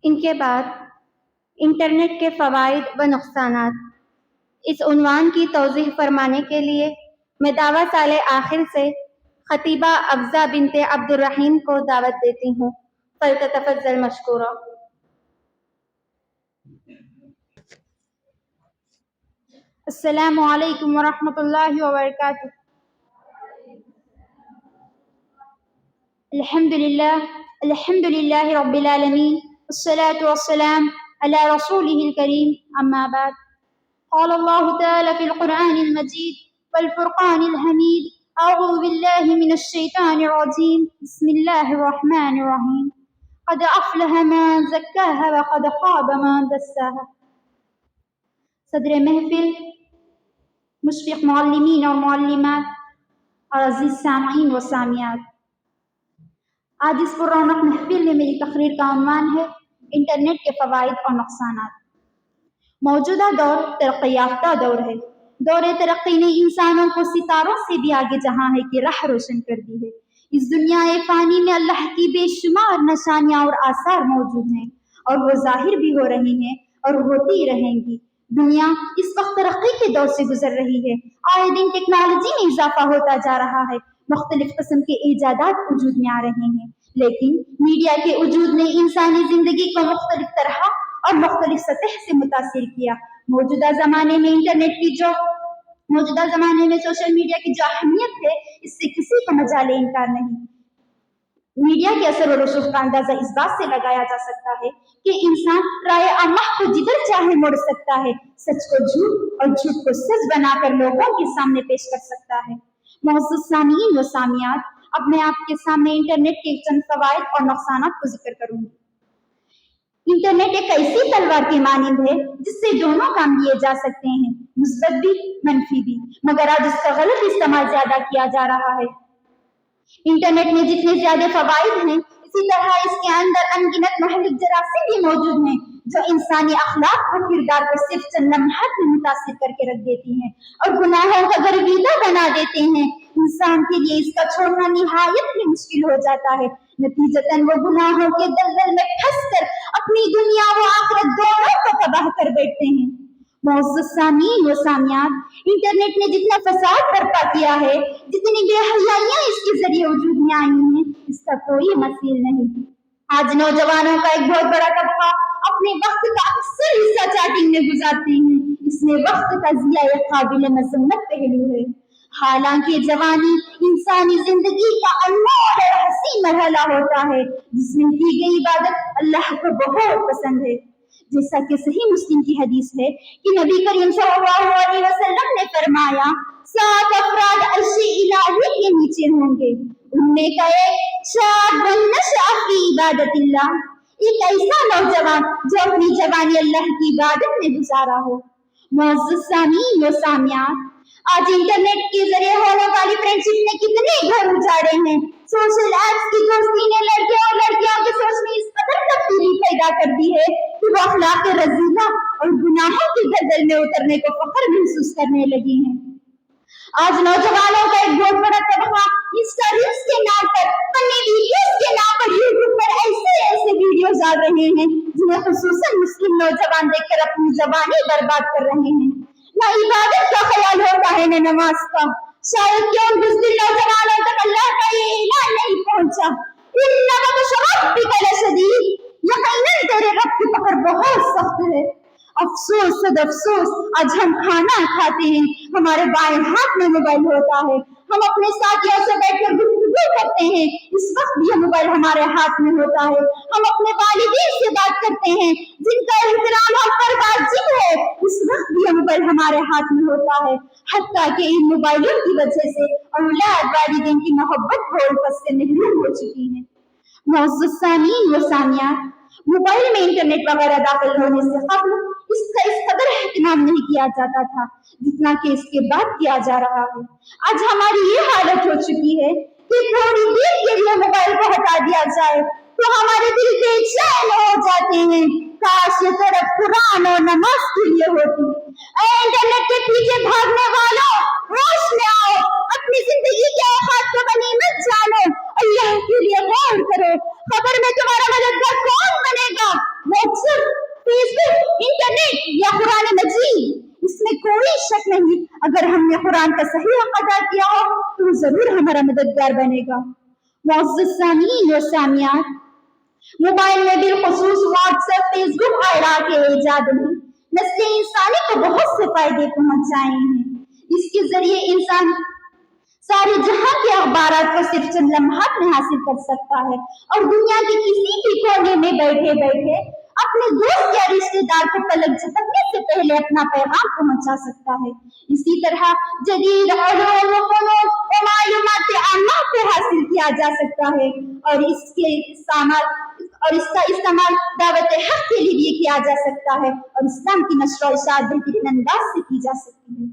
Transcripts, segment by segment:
ان کے بعد انٹرنیٹ کے فوائد و نقصانات، اس عنوان کی توضیح فرمانے کے لیے میں دعویٰ سال آخر سے خطیبہ افضہ بنت عبد الرحیم کو دعوت دیتی ہوں، فلتتفضل مشکورہ۔ السلام علیکم ورحمۃ اللہ وبرکاتہ۔ الحمد للہ رب العالمین، والصلاة والسلام علی رسولہ الکریم، اما بعد۔ قال اللہ تعالی فی القرآن المجید والفرقان الحمید، اعوذ باللہ من الشیطان الرجیم، بسم اللہ الرحمن الرحیم، قد افلح من زکاها وقد خاب من دساها۔ صدر محفل، مشفق معلمین اور معلمات اور عزیز سامعین و سامعات، آج اس پر رونق محفل میں میری تقریر کا عنوان ہے انٹرنیٹ کے فوائد اور نقصانات۔ موجودہ دور ترقی یافتہ دور ہے۔ دور ترقی نے انسانوں کو ستاروں سے بھی آگے جہاں ہے کہ راہ روشن کر دی ہے۔ اس دنیا فانی میں اللہ کی بے شمار نشانیاں اور آثار موجود ہیں، اور وہ ظاہر بھی ہو رہی ہیں اور ہوتی رہیں گی۔ دنیا اس وقت ترقی کے دور سے گزر رہی ہے۔ آئے دن ٹیکنالوجی میں اضافہ ہوتا جا رہا ہے، مختلف قسم کے ایجادات وجود میں آ رہے ہیں، لیکن میڈیا کے وجود نے انسانی زندگی کو مختلف طرح اور مختلف سطح سے متاثر کیا۔ موجودہ زمانے میں سوشل میڈیا کی جو اہمیت ہے، اس سے کسی کو مجال انکار نہیں۔ میڈیا کے اثر و رسوخ کا اندازہ اس بات سے لگایا جا سکتا ہے کہ انسان رائے عامہ کو جدھر چاہے موڑ سکتا ہے، سچ کو جھوٹ اور جھوٹ کو سچ بنا کر لوگوں کے سامنے پیش کر سکتا ہے۔ معزز سامعین و سامعات، اب میں آپ کے سامنے انٹرنیٹ کے چند فوائد اور نقصانات کو ذکر کروں گی۔ انٹرنیٹ ایک ایسی تلوار کی مانند ہے جس سے دونوں کام لیے جا سکتے ہیں، مثبت بھی منفی بھی، مگر آج اس کا غلط استعمال زیادہ کیا جا رہا ہے۔ انٹرنیٹ میں جتنے زیادہ فوائد ہیں، اسی طرح اس کے اندر انگنت مہلک جراثیم بھی موجود ہیں جو انسانی اخلاق اور کردار کو صرف چند لمحات میں متاثر کر کے رکھ دیتی ہیں اور گناہوں کا گرویدہ بنا دیتے ہیں۔ انسان کے لیے اس کا چھوڑنا نہایت ہی مشکل ہو جاتا ہے، نتیجتاً وہ گناہوں کے دلدل میں پھنس کر اپنی دنیا و آخرت دونوں کو تباہ کر بیٹھتے ہیں۔ معزز سامعین و سامعات، انٹرنیٹ نے جتنا فساد برپا کیا ہے، جتنی بے حیائیاں اس کے ذریعے وجود میں آئی ہیں، اس کا کوئی مثیل نہیں۔ آج نوجوانوں کا ایک بہت بڑا طبقہ اپنے وقت کا اکثر حصہ چیٹنگ میں گزارتے ہیں۔ اس میں وقت کا ضیاع ایک قابل مذمت پہلو ہے۔ حالانکہ جوانی انسانی زندگی کا انمول اور حسین مرحلہ ہوتا ہے جس میں کی گئی عبادت اللہ کو بہت پسند ہے، جیسا کہ صحیح مسلم کی حدیث ہے کہ نبی کریم صلی اللہ علیہ وسلم نے فرمایا، 7 افراد عرش الہی کے نیچے ہوں گے، ان میں کا ایک شاب نشأ فی عبادت اللہ، ایک ایسا نوجوان جو اپنی جوانی اللہ کی عبادت میں گزارا ہو۔ معزز سامعین و سامعات، آج انٹرنیٹ کے ذریعے ہونے والی فرینڈ شپ نے کتنے گھر اجاڑے ہیں۔ سوشل ایپس کی دوستی نے لڑکے اور لڑکیوں کی سوچ میں اس قدر تبدیلی پیدا کر دی ہے کہ وہ اخلاق رذیلہ اور گناہوں کی دلدل میں اترنے کو فخر محسوس کرنے لگی ہیں۔ آج نوجوانوں کا ایک بہت بڑا طبقہ انسٹا ریلز کے نام پر، فنی ویڈیوز کے نام پر یوٹیوب پر ایسے ویڈیوز آ رہے ہیں جنہیں خصوصاً مسلم نوجوان دیکھ کر اپنی جوانی برباد کر رہے ہیں۔ نہ عبادت کا خیال ہوتا ہے نہ نماز کا۔ شاید کہ ان بزدل نوجوانوں تک اللہ کا یہ اعلان نہیں پہنچا، اِنَّ بَطْشَ رَبِّكَ لَشَدِيدٌ، یقیناً تیرے رب کی پکڑ بہت سخت ہے۔ افسوس صد افسوس، آج ہم کھانا کھاتے ہیں، ہمارے بائیں ہاتھ میں موبائل ہوتا ہے، ہم اپنے ساتھیوں سے بیٹھ کر گفتگو کرتے ہیں، اس وقت بھی یہ موبائل ہمارے ہاتھ میں ہوتا ہے، ہم اپنے والدین سے بات کرتے ہیں جن کا احترام ہم پر واجب ہے، اس وقت بھی یہ موبائل ہمارے ہاتھ میں ہوتا ہے، حتیٰ کہ ان موبائلوں کی وجہ سے اولاد والدین کی محبت و الفت سے محروم ہو چکی ہے۔ معزز سامعین و سامعات، موبائل میں انٹرنیٹ وغیرہ داخل ہونے سے قبل اس کا اس قدر اہتمام نہیں کیا جاتا تھا جتنا کہ اس کے بعد کیا جا رہا ہے۔ آج ہماری یہ حالت ہو چکی ہے کہ تھوڑی دیر کے لیے موبائل کو ہٹا دیا جائے تو ہمارے دل بے چین ہو جاتے ہیں، کاش یہ طرف قرآن اور نماز کے لیے ہوتی۔ اے انٹرنیٹ کے پیچھے بھاگنے والوں، ہوش میں آؤ، اپنی زندگی کے اوقات کو غنیمت جانو، اللہ کے لیے غور کرو، خبر میں تمہارا مددگار کون بنے گا؟ اسلام کا صحیح حق ادا کیا ہو تو وہ ضرور ہمارا مددگار بنے گا۔ معزز سامعین و سامعات، موبائل میں بالخصوص واٹس ایپ، فیس بک وغیرہ کے ایجاد نے نسل انسانی کو بہت سے فائدے پہنچائے ہیں۔ اس کے ذریعے انسان سارے جہاں کے اخبارات کو صرف چند لمحات میں حاصل کر سکتا ہے اور دنیا کے کسی بھی کونے میں بیٹھے بیٹھے اپنے دوست یا رشتے دار کو پلک جھپکنے سے پہلے اپنا پیغام پہنچا سکتا ہے۔ اسی طرح جدید علوم و فنون و معلومات عامہ کو حاصل کیا جا سکتا ہے اور اس کا استعمال دعوت حق کے لیے بھی کیا جا سکتا ہے اور اسلام کی نشر و اشاعت بہترین انداز سے کی جا سکتی ہے۔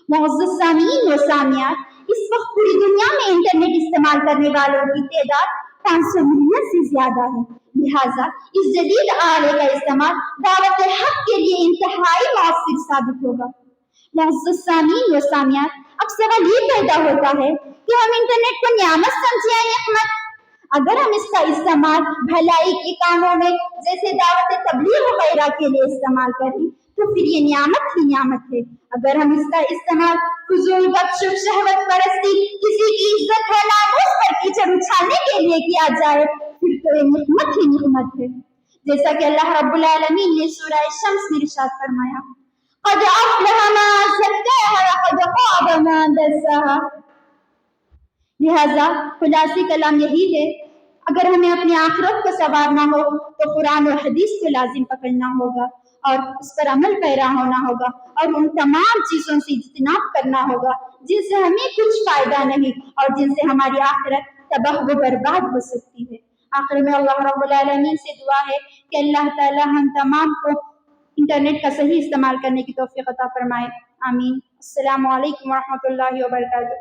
معزز سامعین و سامعات، اس وقت پوری دنیا میں انٹرنیٹ استعمال کرنے والوں کی تعداد 500 ملین سے زیادہ ہے، لہٰذا اس جدید آلے کا استعمال دعوت حق کے لیے انتہائی مؤثر ثابت ہوگا۔ معزز سامعین و سامعات، اب سوال یہ پیدا ہوتا ہے کہ ہم انٹرنیٹ کو نعمت سمجھیں یا نقمت؟ اگر ہم اس کا استعمال بھلائی کے کاموں میں جیسے دعوت تبلیغ وغیرہ کے لیے استعمال کریں تو پھر یہ نعمت ہی نعمت ہے۔ اگر ہم اس کا استعمال فضول گپ شپ، شہوت پرستی، کسی کی عزت و ناموس پر کیچڑ اچھالنے کے لیے کیا جائے پھر تو یہ نعمت ہی نعمت ہے۔ جیسا کہ اللہ رب العالمین نے سورہ شمس میں ارشاد فرمایا، قد افلح من زکاها وقد خاب من دساها۔ لہذا خلاصی کلام یہی ہے، اگر ہمیں اپنی آخرت کو سنوارنا ہو تو قرآن و حدیث کو لازم پکڑنا ہوگا اور اس پر عمل پیرا ہونا ہوگا اور ان تمام چیزوں سے اجتناب کرنا ہوگا جن سے ہمیں کچھ فائدہ نہیں اور جن سے ہماری آخرت تباہ و برباد ہو سکتی ہے۔ آخر میں اللہ رب العالمین سے دعا ہے کہ اللہ تعالی ہم تمام کو انٹرنیٹ کا صحیح استعمال کرنے کی توفیق عطا فرمائے، آمین۔ السلام علیکم ورحمۃ اللہ وبرکاتہ۔